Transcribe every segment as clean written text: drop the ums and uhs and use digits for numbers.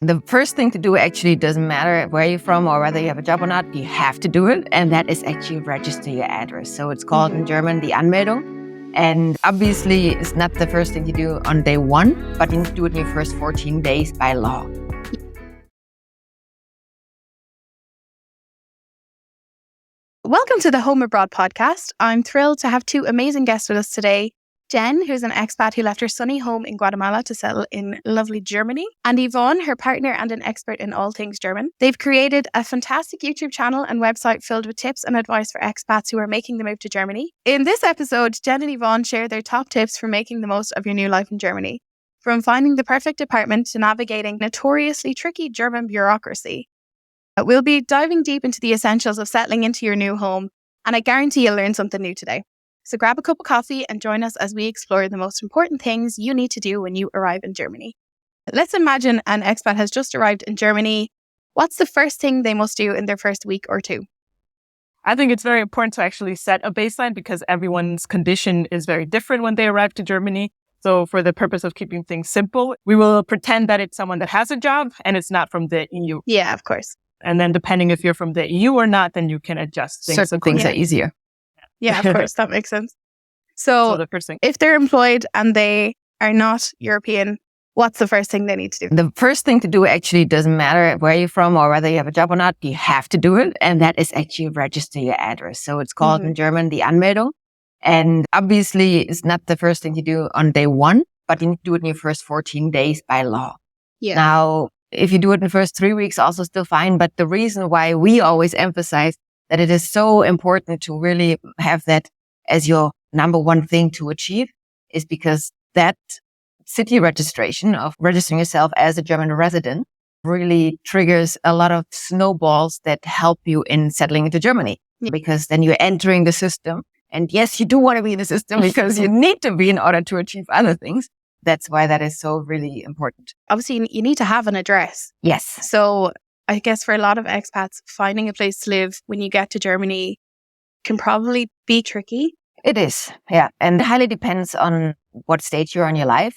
The first thing to do actually doesn't matter where you're from or whether you have a job or not. You have to do it. And that is actually register your address. So it's called in German the Anmeldung. And obviously it's not the first thing you do on day one, but you need to do it in your first 14 days by law. Welcome to the Home Abroad podcast. I'm thrilled to have two amazing guests with us today. Jen, who's an expat who left her sunny home in Guatemala to settle in lovely Germany, and Yvonne, her partner and an expert in all things German. They've created a fantastic YouTube channel and website filled with tips and advice for expats who are making the move to Germany. In this episode, Jen and Yvonne share their top tips for making the most of your new life in Germany, from finding the perfect apartment to navigating notoriously tricky German bureaucracy. We'll be diving deep into the essentials of settling into your new home, and I guarantee you'll learn something new today. So grab a cup of coffee and join us as we explore the most important things you need to do when you arrive in Germany. Let's imagine an expat has just arrived in Germany. What's the first thing they must do in their first week or two? I think it's very important to actually set a baseline because everyone's condition is very different when they arrive to Germany. So for the purpose of keeping things simple, we will pretend that it's someone that has a job and it's not from the EU. Yeah, of course. And then depending if you're from the EU or not, then you can adjust things. Certain things are easier. Yeah, of course. That makes sense. So the first thing. If they're employed and they are not European, what's the first thing they need to do? The first thing to do actually doesn't matter where you're from or whether you have a job or not. You have to do it. And that is actually register your address. So it's called in German the Anmeldung. And obviously it's not the first thing you do on day one, but you need to do it in your first 14 days by law. Yeah. Now, if you do it in the first 3 weeks, also still fine. But the reason why we always emphasize that it is so important to really have that as your number one thing to achieve is because that city registration of registering yourself as a German resident really triggers a lot of snowballs that help you in settling into Germany. Yeah. Because then you're entering the system. And yes, you do want to be in the system because you need to be in order to achieve other things. That's why that is so really important. Obviously, you need to have an address. Yes. So I guess for a lot of expats, finding a place to live when you get to Germany can probably be tricky. It is, yeah. And it highly depends on what stage you're in your life.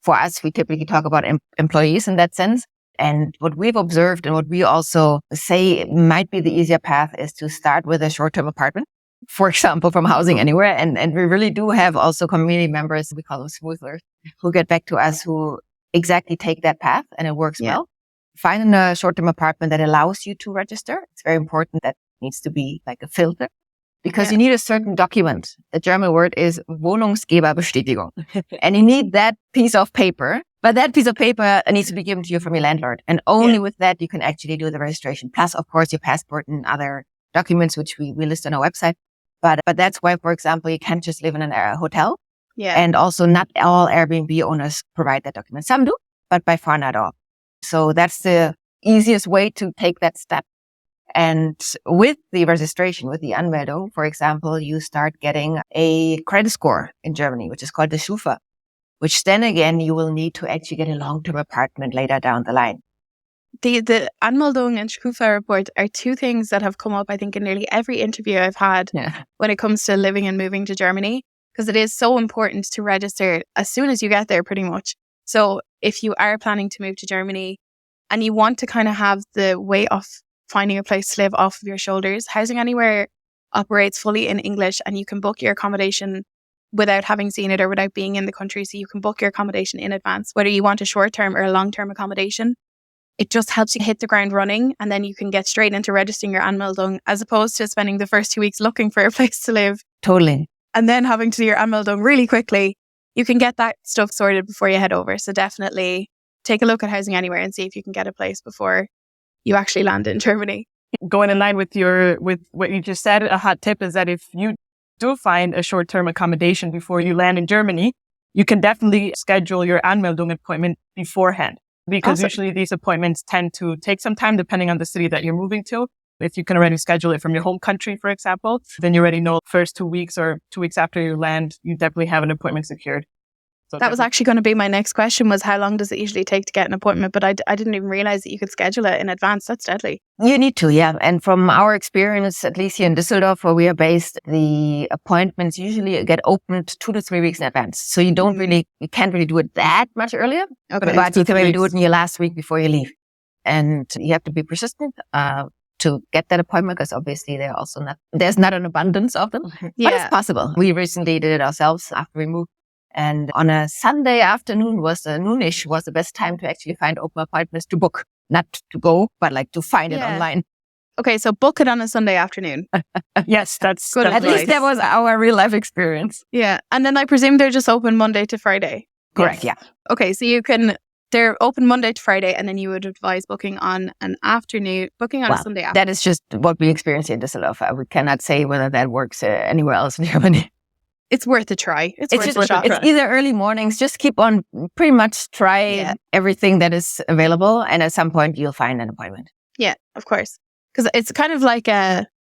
For us, we typically talk about employees in that sense. And what we've observed and what we also say might be the easier path is to start with a short-term apartment, for example, from Housing Anywhere. And we really do have also community members, we call them smoothers, who get back to us who exactly take that path and it works well. Find a short-term apartment that allows you to register. It's very important. That needs to be like a filter because you need a certain document. The German word is Wohnungsgeberbestätigung. And you need that piece of paper, but that piece of paper needs to be given to you from your landlord. And only with that, you can actually do the registration. Plus, of course, your passport and other documents, which we list on our website. But that's why, for example, you can't just live in a hotel. Yeah. And also not all Airbnb owners provide that document. Some do, but by far not all. So that's the easiest way to take that step. And with the registration, with the Anmeldung, for example, you start getting a credit score in Germany, which is called the Schufa, which then again, you will need to actually get a long-term apartment later down the line. The Anmeldung and Schufa report are two things that have come up, I think, in nearly every interview I've had when it comes to living and moving to Germany, because it is so important to register as soon as you get there, pretty much. So if you are planning to move to Germany and you want to kind of have the weight of finding a place to live off of your shoulders, Housing Anywhere operates fully in English and you can book your accommodation without having seen it or without being in the country. So you can book your accommodation in advance, whether you want a short-term or a long-term accommodation. It just helps you hit the ground running and then you can get straight into registering your Anmeldung as opposed to spending the first 2 weeks looking for a place to live. Totally. And then having to do your Anmeldung really quickly. You can get that stuff sorted before you head over. So definitely take a look at Housing Anywhere and see if you can get a place before you actually land in Germany. Going in line with what you just said, a hot tip is that if you do find a short-term accommodation before you land in Germany, you can definitely schedule your Anmeldung appointment beforehand because usually these appointments tend to take some time depending on the city that you're moving to. If you can already schedule it from your home country, for example, then you already know first 2 weeks or 2 weeks after you land, you definitely have an appointment secured. So that was actually going to be my next question was how long does it usually take to get an appointment? But I didn't even realize that you could schedule it in advance. That's deadly. You need to, yeah. And from our experience, at least here in Düsseldorf, where we are based, the appointments usually get opened 2 to 3 weeks in advance. So you can't really do it that much earlier, Okay. but you can maybe do it in your last week before you leave. and you have to be persistent to get that appointment, because obviously there's not an abundance of them, but it's possible. We recently did it ourselves after we moved. And on a Sunday afternoon noonish was the best time to actually find open appointments to book, not to go, but like to find it online. Okay, so book it on a Sunday afternoon. Yes, that's good. At least that was our real life experience. Yeah. And then I presume they're just open Monday to Friday. Correct, yeah. Okay, so they're open Monday to Friday, and then you would advise booking on an afternoon, booking on a Sunday afternoon. That is just what we experience in Düsseldorf. We cannot say whether that works anywhere else in Germany. It's worth a try. It's worth a shot. It's either early mornings, just keep on pretty much try everything that is available, and at some point you'll find an appointment. Yeah, of course. Because it's kind of like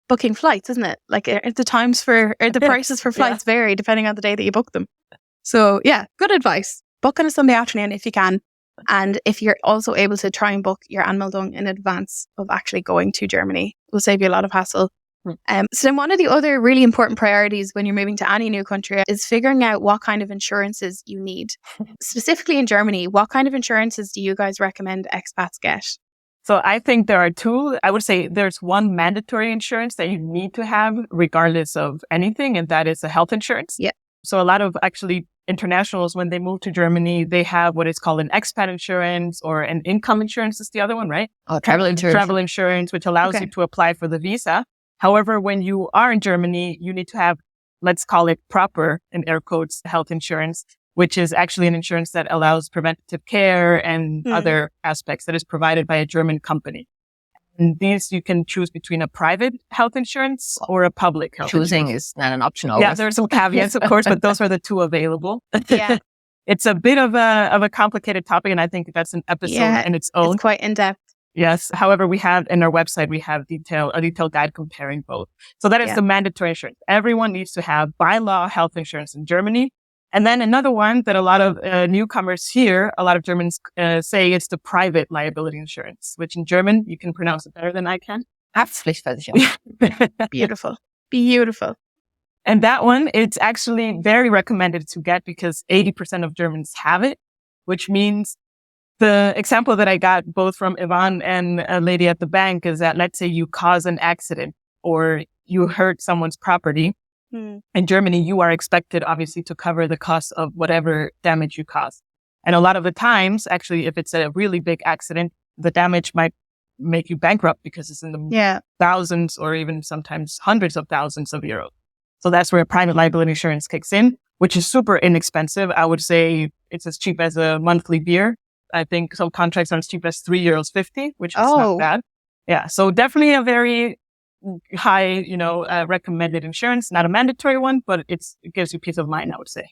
booking flights, isn't it? Like the prices for flights vary depending on the day that you book them. So yeah, good advice. Book on a Sunday afternoon if you can. And if you're also able to try and book your Aanmeldung in advance of actually going to Germany, it will save you a lot of hassle. So then one of the other really important priorities when you're moving to any new country is figuring out what kind of insurances you need. Specifically in Germany, what kind of insurances do you guys recommend expats get? So I think there are two. I would say there's one mandatory insurance that you need to have regardless of anything, and that is a health insurance. Yeah. So a lot of actually internationals, when they move to Germany, they have what is called an expat insurance, or an income insurance is the other one, right? Oh, travel insurance. Travel insurance, which allows you to apply for the visa. However, when you are in Germany, you need to have, let's call it proper, in air quotes, health insurance, which is actually an insurance that allows preventative care and other aspects that is provided by a German company. And these you can choose between a private health insurance or a public health insurance. Choosing is not an option. Yeah, there are some caveats, of course, but those are the two available. Yeah. It's a bit of a complicated topic, and I think that's an episode in its own. It's quite in-depth. Yes. However, we have in our website, we have a detailed guide comparing both. So that is the mandatory insurance. Everyone needs to have by law health insurance in Germany. And then another one that a lot of newcomers here, a lot of Germans say it's the private liability insurance, which in German, you can pronounce it better than I can. Haftpflichtversicherung. Beautiful. Beautiful. And that one, it's actually very recommended to get because 80% of Germans have it, which means the example that I got both from Yvonne and a lady at the bank is that let's say you cause an accident or you hurt someone's property. In Germany, you are expected, obviously, to cover the cost of whatever damage you cause. And a lot of the times, actually, if it's a really big accident, the damage might make you bankrupt because it's in the thousands or even sometimes hundreds of thousands of euros. So that's where private liability insurance kicks in, which is super inexpensive. I would say it's as cheap as a monthly beer. I think some contracts are as cheap as €3.50, which is not bad. Yeah. So definitely a very high, recommended insurance, not a mandatory one, but it gives you peace of mind, I would say.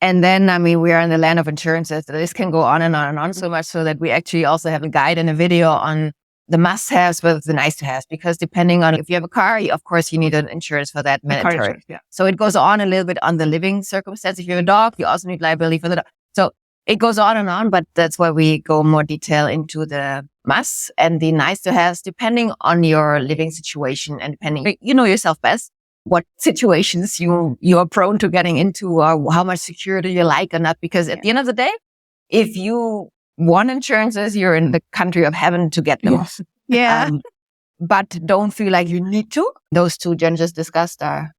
And then, we are in the land of insurances. This can go on and on and on so much so that we actually also have a guide and a video on the must-haves versus the nice-to-haves, because depending on if you have a car, of course, you need an insurance for that mandatory. So it goes on a little bit on the living circumstance. If you have a dog, you also need liability for the dog. So it goes on and on, but that's why we go more detail into the must and the nice-to-haves, depending on your living situation and depending, you know yourself best, what situations you are prone to getting into or how much security you like or not. Because at the end of the day, if you want insurances, you're in the country of heaven to get them. Yeah. But don't feel like you need to. Those two Jen just discussed are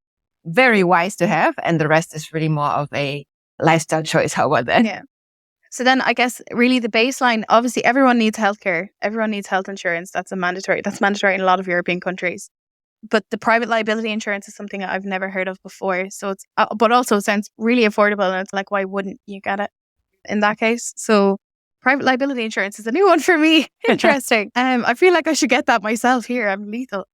very wise to have, and the rest is really more of a lifestyle choice. How about that? Yeah. So then I guess really the baseline, obviously everyone needs healthcare. Everyone needs health insurance. That's mandatory in a lot of European countries. But the private liability insurance is something I've never heard of before. So it's, but also it sounds really affordable. And it's like, why wouldn't you get it in that case? So private liability insurance is a new one for me. Interesting. I feel like I should get that myself here. I'm lethal.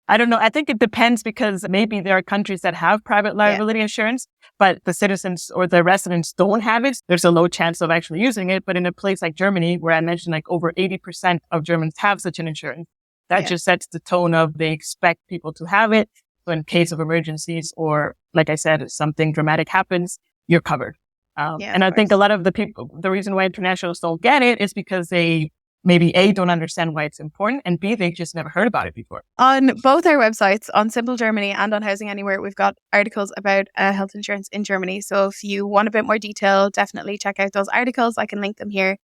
I don't know. I think it depends because maybe there are countries that have private liability insurance, but the citizens or the residents don't have it. There's a low chance of actually using it. But in a place like Germany, where I mentioned like over 80% of Germans have such an insurance, that just sets the tone of they expect people to have it. So in case of emergencies or, like I said, if something dramatic happens, you're covered. And I think a lot of the people, the reason why internationals don't get it is because they maybe A, don't understand why it's important, and B, they just never heard about it before. On both our websites, on Simple Germany and on Housing Anywhere, we've got articles about health insurance in Germany. So if you want a bit more detail, definitely check out those articles. I can link them here.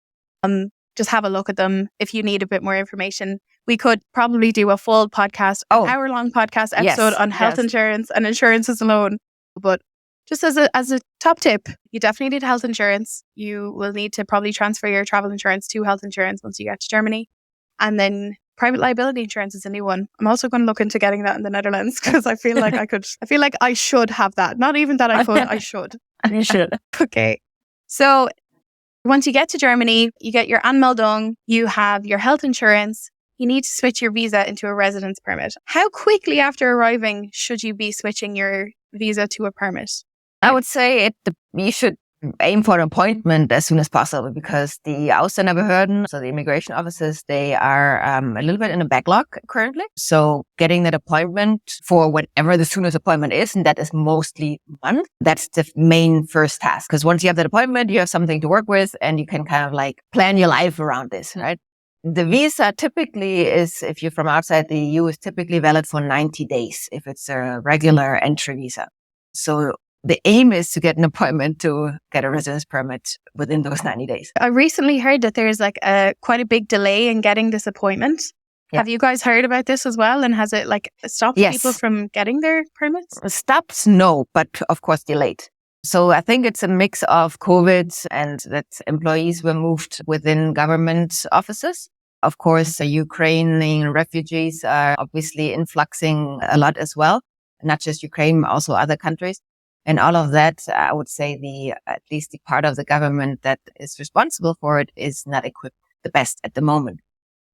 just have a look at them if you need a bit more information. We could probably do a full podcast, an hour-long podcast episode on health insurance and insurances alone. But just as a top tip, you definitely need health insurance. You will need to probably transfer your travel insurance to health insurance once you get to Germany. And then private liability insurance is a new one. I'm also going to look into getting that in the Netherlands because I feel like I should have that. Not even that I could, I should. You should. Okay. So once you get to Germany, you get your Aanmeldung, you have your health insurance, you need to switch your visa into a residence permit. How quickly after arriving should you be switching your visa to a permit? I would say you should aim for an appointment as soon as possible because the Ausländerbehörden, so the immigration offices, they are a little bit in a backlog currently. So getting that appointment for whatever the soonest appointment is, and that is mostly a month, that's the main first task. Because once you have that appointment, you have something to work with and you can kind of like plan your life around this, right? The visa typically is, if you're from outside the EU, is typically valid for 90 days if it's a regular entry visa. So the aim is to get an appointment to get a residence permit within those 90 days. I recently heard that there's like quite a big delay in getting this appointment. Yeah. Have you guys heard about this as well? And has it like stopped people from getting their permits? Stops, no, but of course delayed. So I think it's a mix of COVID and that employees were moved within government offices. Of course, the Ukrainian refugees are obviously influxing a lot as well. Not just Ukraine, also other countries. And all of that, I would say at least the part of the government that is responsible for it is not equipped the best at the moment.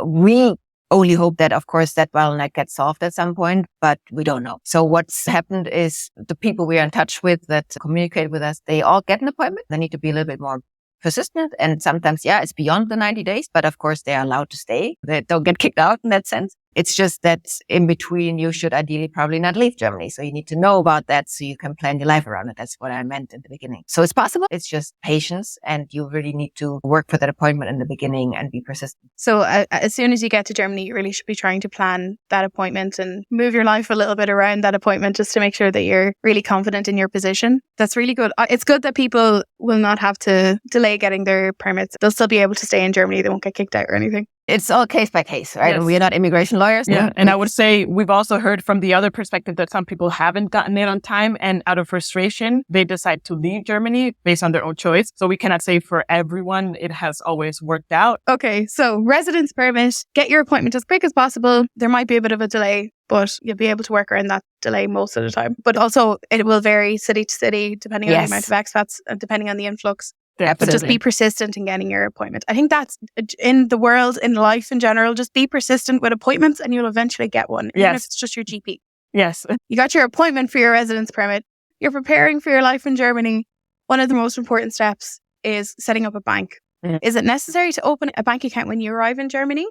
We only hope that, of course, that bottleneck gets solved at some point, but we don't know. So what's happened is the people we are in touch with that communicate with us, they all get an appointment. They need to be a little bit more persistent. And sometimes, it's beyond the 90 days, but of course, they are allowed to stay. They don't get kicked out in that sense. It's just that in between, you should ideally probably not leave Germany. So you need to know about that so you can plan your life around it. That's what I meant in the beginning. So it's possible. It's just patience and you really need to work for that appointment in the beginning and be persistent. So as soon as you get to Germany, you really should be trying to plan that appointment and move your life a little bit around that appointment just to make sure that you're really confident in your position. That's really good. It's good that people will not have to delay getting their permits. They'll still be able to stay in Germany. They won't get kicked out or anything. It's all case by case, right? Yes. And we are not immigration lawyers. Yeah. And I would say we've also heard from the other perspective that some people haven't gotten it on time and out of frustration, they decide to leave Germany based on their own choice. So we cannot say for everyone it has always worked out. Okay. So residence permit, get your appointment as quick as possible. There might be a bit of a delay, but you'll be able to work around that delay most of the time. But also it will vary city to city depending on the amount of expats and depending on the influx. Absolutely. But just be persistent in getting your appointment. I think that's in the world, in life in general, just be persistent with appointments and you'll eventually get one, even if it's just your GP. Yes. You got your appointment for your residence permit. You're preparing for your life in Germany. One of the most important steps is setting up a bank. Mm. Is it necessary to open a bank account when you arrive in Germany?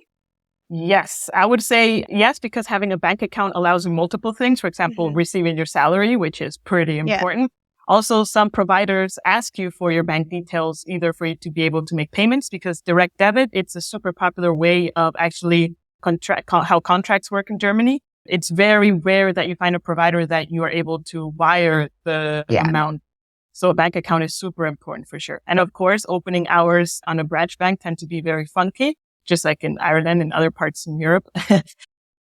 Yes, I would say yes, because having a bank account allows you multiple things. For example, receiving your salary, which is pretty important. Yeah. Also, some providers ask you for your bank details, either for you to be able to make payments, because direct debit, it's a super popular way of actually how contracts work in Germany. It's very rare that you find a provider that you are able to wire the amount. So a bank account is super important for sure. And of course, opening hours on a branch bank tend to be very funky, just like in Ireland and other parts in Europe.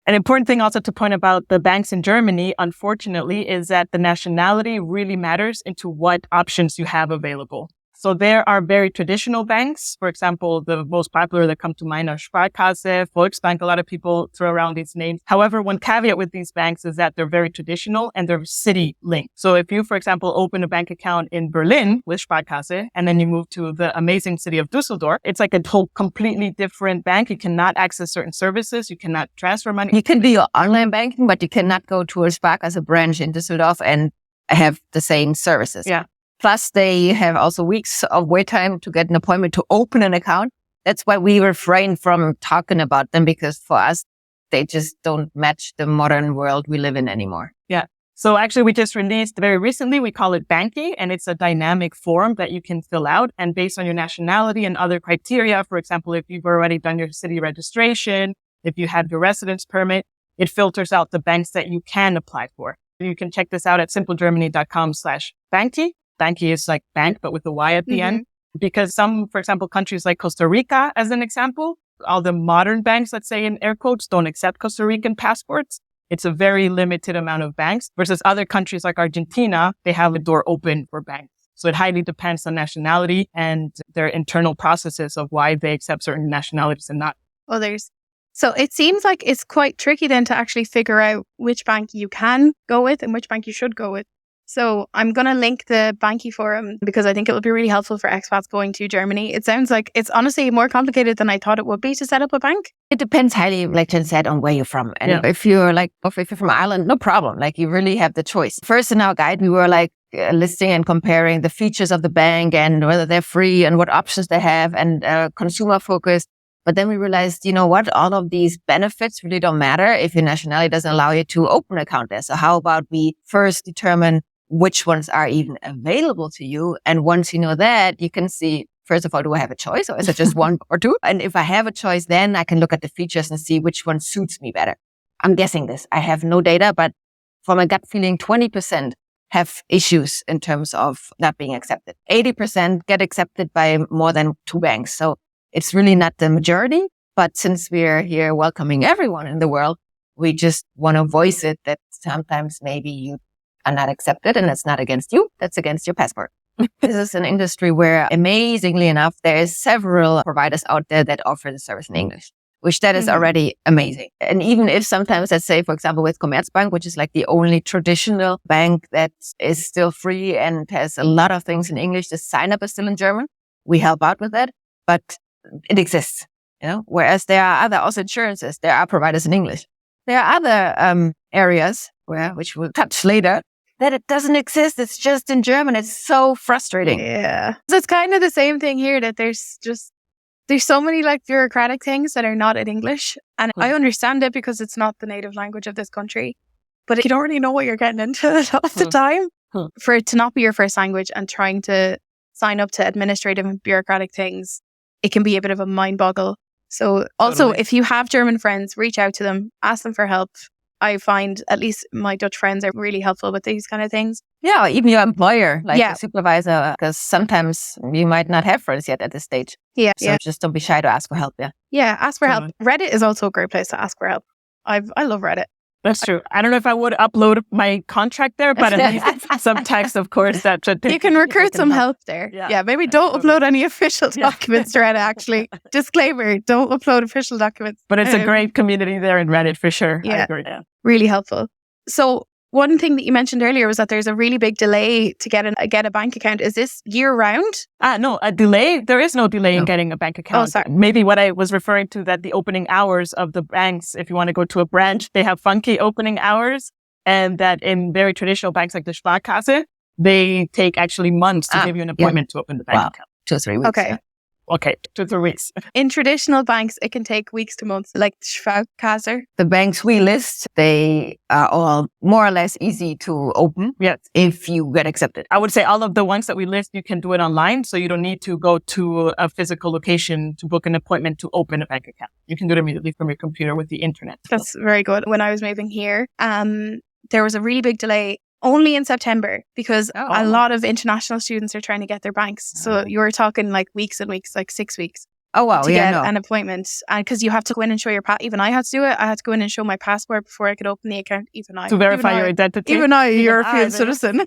An important thing also to point about the banks in Germany, unfortunately, is that the nationality really matters into what options you have available. So there are very traditional banks. For example, the most popular that come to mind are Sparkasse, Volksbank. A lot of people throw around these names. However, one caveat with these banks is that they're very traditional and they're city linked. So if you, for example, open a bank account in Berlin with Sparkasse and then you move to the amazing city of Düsseldorf, it's like a whole completely different bank. You cannot access certain services. You cannot transfer money. You can do your online banking, but you cannot go to a Sparkasse branch in Düsseldorf and have the same services. Yeah. Plus, they have also weeks of wait time to get an appointment to open an account. That's why we refrain from talking about them, because for us, they just don't match the modern world we live in anymore. Yeah. So actually, we just released very recently, we call it Banky, and it's a dynamic form that you can fill out. And based on your nationality and other criteria, for example, if you've already done your city registration, if you have your residence permit, it filters out the banks that you can apply for. You can check this out at simplegermany.com/Banky. Banky is like bank, but with a Y at the end. because some, for example, countries like Costa Rica, as an example, all the modern banks, let's say in air quotes, don't accept Costa Rican passports. It's a very limited amount of banks versus other countries like Argentina, they have a door open for banks. So it highly depends on nationality and their internal processes of why they accept certain nationalities and not others. So it seems like it's quite tricky then to actually figure out which bank you can go with and which bank you should go with. So I'm going to link the Banky forum because I think it will be really helpful for expats going to Germany. It sounds like it's honestly more complicated than I thought it would be to set up a bank. It depends highly, like Jen said, on where you're from. And if you're from Ireland, no problem. Like you really have the choice. First in our guide, we were listing and comparing the features of the bank and whether they're free and what options they have and consumer focused. But then we realized, you know what? All of these benefits really don't matter if your nationality doesn't allow you to open an account there. So how about we first determine which ones are even available to you. And once you know that, you can see, first of all, do I have a choice or is it just one or two? And if I have a choice, then I can look at the features and see which one suits me better. I'm guessing this. I have no data, but from a gut feeling, 20% have issues in terms of not being accepted. 80% get accepted by more than 2 banks. So it's really not the majority. But since we're here welcoming everyone in the world, we just want to voice it that sometimes maybe you are not accepted and it's not against you, that's against your passport. This is an industry where, amazingly enough, there is several providers out there that offer the service in English, which that is already amazing. And even if sometimes, let's say, for example, with Commerzbank, which is like the only traditional bank that is still free and has a lot of things in English, the sign up is still in German. We help out with that, but it exists, you know, whereas there are other also insurances, there are providers in English. There are other areas which we'll touch later, that it doesn't exist. It's just in German. It's so frustrating. Yeah. So it's kind of the same thing here that there's so many like bureaucratic things that are not in English. And I understand it because it's not the native language of this country. But you don't really know what you're getting into a lot of the time. For it to not be your first language and trying to sign up to administrative and bureaucratic things, it can be a bit of a mind boggle. So also, if you have German friends, reach out to them, ask them for help. I find at least my Dutch friends are really helpful with these kind of things. Yeah, even your employer, like your supervisor, because sometimes you might not have friends yet at this stage. Yeah. So just don't be shy to ask for help. Yeah, ask for help. Reddit is also a great place to ask for help. I love Reddit. That's true. I don't know if I would upload my contract there, but at least some text, of course, that should you can recruit some help there. Yeah, maybe don't upload any official documents to Reddit, actually. Disclaimer, don't upload official documents. But it's a great community there in Reddit, for sure. Yeah, I agree. Really helpful. So one thing that you mentioned earlier was that there's a really big delay to get a bank account. Is this year round? No, a delay. There is no delay in getting a bank account. Oh, sorry. Maybe what I was referring to, that the opening hours of the banks, if you want to go to a branch, they have funky opening hours. And that in very traditional banks like the Sparkasse, they take actually months to give you an appointment to open the bank account. 2 or 3 weeks. Okay, 2 or 3 weeks. In traditional banks, it can take weeks to months, like Sparkasse. The banks we list, they are all more or less easy to open if you get accepted. I would say all of the ones that we list, you can do it online. So you don't need to go to a physical location to book an appointment to open a bank account. You can do it immediately from your computer with the internet. That's very good. When I was moving here, there was a really big delay only in September because a lot of international students are trying to get their banks. So you were talking like weeks and weeks, like 6 weeks. Oh, wow. To get an appointment. And because you have to go in and show your even I had to do it. I had to go in and show my passport before I could open the account. To verify your identity. Even I, European citizen.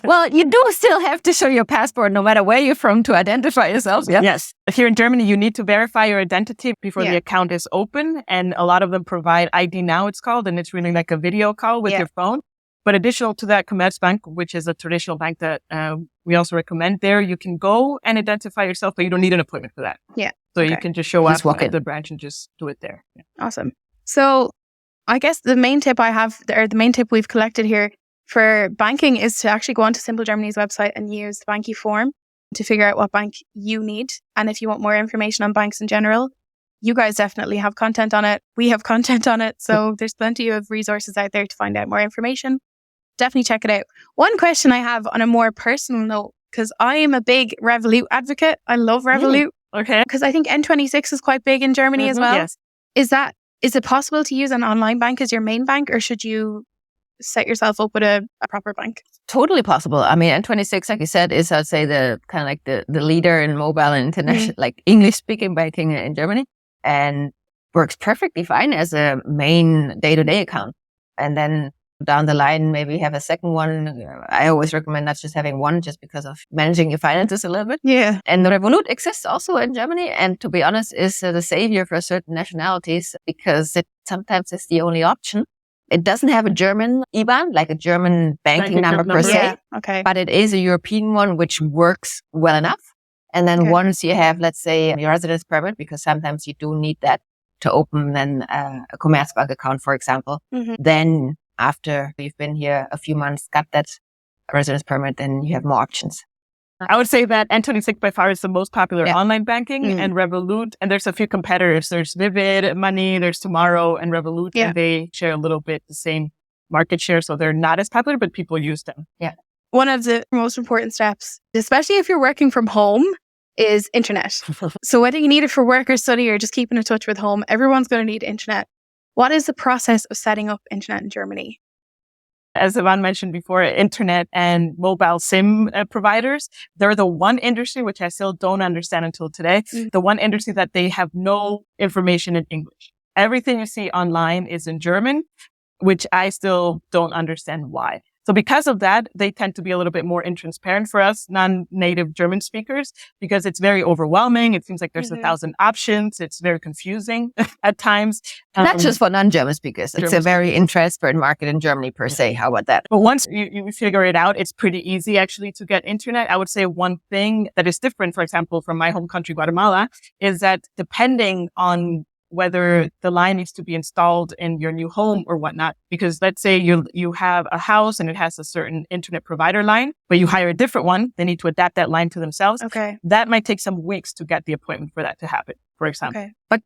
Well, you do still have to show your passport no matter where you're from to identify yourself. Yeah? Yes. Here in Germany, you need to verify your identity before the account is open. And a lot of them provide ID Now, it's called. And it's really like a video call with your phone. But additional to that, Commerzbank, which is a traditional bank that we also recommend there, you can go and identify yourself, but you don't need an appointment for that. Yeah. So you can just show up at the branch and just do it there. Yeah. Awesome. So I guess the main tip I have, or the main tip we've collected here for banking is to actually go onto Simple Germany's website and use the Banky form to figure out what bank you need. And if you want more information on banks in general, you guys definitely have content on it. We have content on it. So there's plenty of resources out there to find out more information. Definitely check it out. One question I have on a more personal note, because I am a big Revolut advocate. I love Revolut. Okay. Because I think N26 is quite big in Germany as well. Yes. Is it possible to use an online bank as your main bank, or should you set yourself up with a proper bank? Totally possible. I mean, N26, like you said, is, I'd say, the kind of like the leader in mobile and international, like English speaking banking in Germany, and works perfectly fine as a main day-to-day account. And then down the line, maybe have a second one. I always recommend not just having one, just because of managing your finances a little bit. Yeah. And Revolut exists also in Germany, and to be honest, is the savior for certain nationalities, because it sometimes is the only option. It doesn't have a German IBAN, like a German banking number per se, Yeah. Okay. but it is a European one, which works well enough. And then once you have, let's say, your residence permit, because sometimes you do need that to open then a Commerzbank account, for example, then after you've been here a few months, got that residence permit, then you have more options. I would say that N26 by far is the most popular online banking, and Revolut, and there's a few competitors. There's Vivid, Money, there's Tomorrow, and Revolut, and they share a little bit the same market share, so they're not as popular, but people use them. Yeah. One of the most important steps, especially if you're working from home, is internet. So whether you need it for work or study or just keeping in touch with home, everyone's going to need internet. What is the process of setting up internet in Germany? As Yvonne mentioned before, internet and mobile SIM providers, they're the one industry, which I still don't understand until today, the one industry that they have no information in English. Everything you see online is in German, which I still don't understand why. So because of that, they tend to be a little bit more intransparent for us non-native German speakers, because it's very overwhelming. It seems like there's 1,000 options. It's very confusing at times. Not just for non-German speakers. It's a very intransparent market in Germany per se. How about that? But once you figure it out, it's pretty easy actually to get internet. I would say one thing that is different, for example, from my home country, Guatemala, is that depending on whether the line needs to be installed in your new home or whatnot. Because let's say you have a house and it has a certain internet provider line, but you hire a different one, they need to adapt that line to themselves. Okay. That might take some weeks to get the appointment for that to happen, for example. Okay. But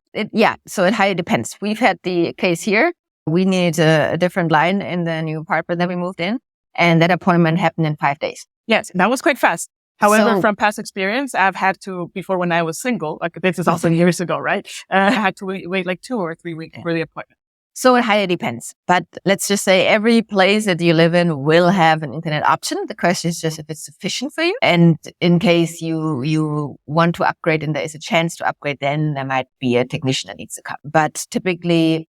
so it highly depends. We've had the case here. We needed a different line in the new apartment that we moved in, and that appointment happened in 5 days. Yes, that was quite fast. However, from past experience, I've had to, before when I was single, like this is also years ago, right? I had to wait like 2 or 3 weeks for the appointment. So it highly depends. But let's just say every place that you live in will have an internet option. The question is just if it's sufficient for you. And in case you want to upgrade and there is a chance to upgrade, then there might be a technician that needs to come. But typically,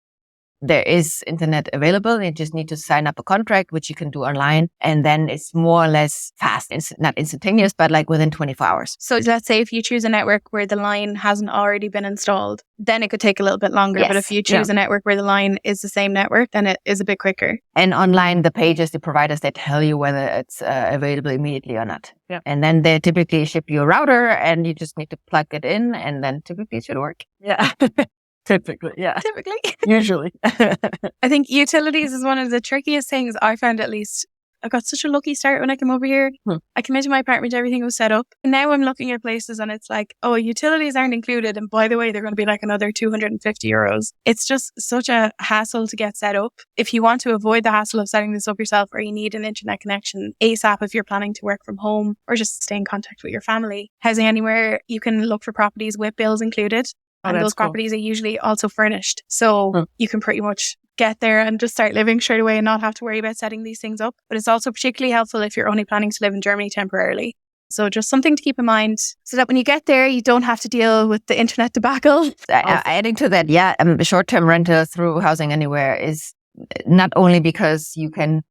there is internet available. You just need to sign up a contract, which you can do online. And then it's more or less fast. It's not instantaneous, but like within 24 hours. So let's say if you choose a network where the line hasn't already been installed, then it could take a little bit longer. Yes. But if you choose a network where the line is the same network, then it is a bit quicker. And online, the pages, the providers, they tell you whether it's available immediately or not. Yeah. And then they typically ship you a router and you just need to plug it in, and then typically it should work. Yeah. Typically. Usually. I think utilities is one of the trickiest things I found, at least. I got such a lucky start when I came over here. I came into my apartment, everything was set up. And now I'm looking at places and it's like, oh, utilities aren't included. And by the way, they're going to be like another €250. It's just such a hassle to get set up. If you want to avoid the hassle of setting this up yourself, or you need an internet connection ASAP if you're planning to work from home or just stay in contact with your family, Housing Anywhere, you can look for properties with bills included. And those properties are usually also furnished. So you can pretty much get there and just start living straight away and not have to worry about setting these things up. But it's also particularly helpful if you're only planning to live in Germany temporarily. So just something to keep in mind so that when you get there, you don't have to deal with the internet debacle. Adding to that, the short-term rental through Housing Anywhere is not only because you can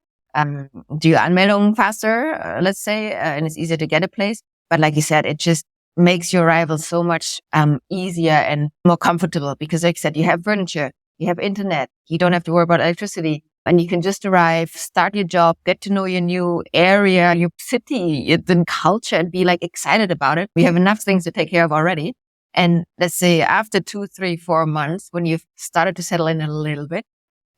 do your Aanmeldung faster, let's say, and it's easier to get a place, but like you said, it just makes your arrival so much easier and more comfortable, because like I said, you have furniture, you have internet, you don't have to worry about electricity, and you can just arrive, start your job, get to know your new area, your city, the culture, and be like excited about it. We have enough things to take care of already. And let's say after 2, 3, 4 months, when you've started to settle in a little bit,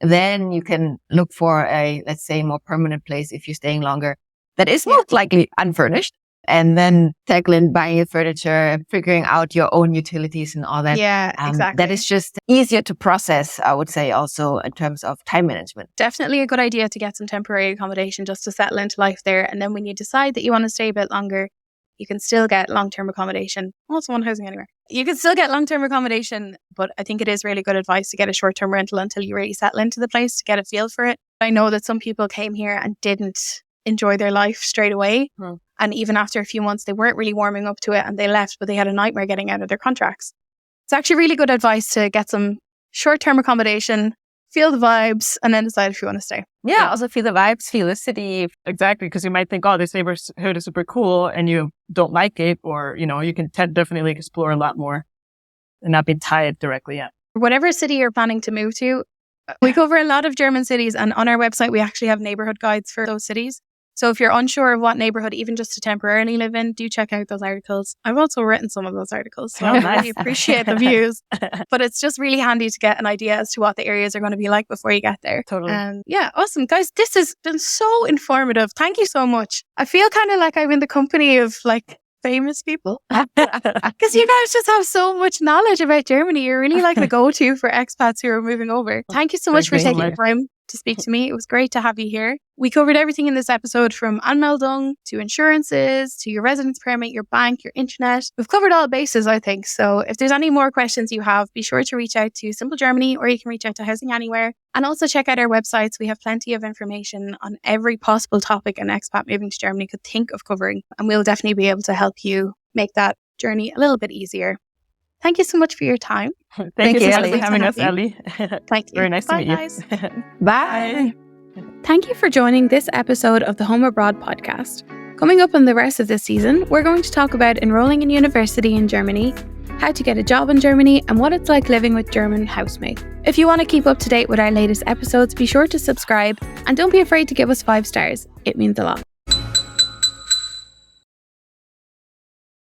then you can look for a, let's say, more permanent place if you're staying longer that is most likely unfurnished. And then tackling buying your furniture, figuring out your own utilities and all that. Yeah, exactly. That is just easier to process, I would say, also in terms of time management. Definitely a good idea to get some temporary accommodation just to settle into life there. And then when you decide that you want to stay a bit longer, You can still get long-term accommodation. Also One Housing Anywhere. You can still get long-term accommodation, but I think it is really good advice to get a short-term rental until you really settle into the place to get a feel for it. I know that some people came here and didn't enjoy their life straight away. And even after a few months, they weren't really warming up to it and they left, but they had a nightmare getting out of their contracts. It's actually really good advice to get some short-term accommodation, feel the vibes, and then decide if you want to stay. Yeah, also feel the vibes, feel the city. Exactly, because you might think, oh, this neighborhood is super cool, and you don't like it, or, you can definitely explore a lot more and not be tied directly in. Whatever city you're planning to move to, we cover a lot of German cities, and on our website, we actually have neighborhood guides for those cities. So if you're unsure of what neighborhood, even just to temporarily live in, do check out those articles. I've also written some of those articles, so I really appreciate the views. But it's just really handy to get an idea as to what the areas are going to be like before you get there. Totally. Yeah, awesome. Guys, this has been so informative. Thank you so much. I feel kind of like I'm in the company of famous people. Because you guys just have so much knowledge about Germany. You're really like the go-to for expats who are moving over. Thank you so much for taking the time to speak to me. It was great to have you here. We covered everything in this episode, from Aanmeldung to insurances to your residence permit, your bank, your internet. We've covered all bases, I think. So if there's any more questions you have, be sure to reach out to Simple Germany, or you can reach out to Housing Anywhere. And also check out our websites. We have plenty of information on every possible topic an expat moving to Germany could think of covering. And we'll definitely be able to help you make that journey a little bit easier. Thank you so much for your time. Thank you so much for having us, Ellie. Thank you. Very nice to meet you. Guys. Bye. Thank you for joining this episode of the Home Abroad podcast. Coming up on the rest of this season, we're going to talk about enrolling in university in Germany, how to get a job in Germany, and what it's like living with German housemates. If you want to keep up to date with our latest episodes, be sure to subscribe, and don't be afraid to give us 5 stars. It means a lot.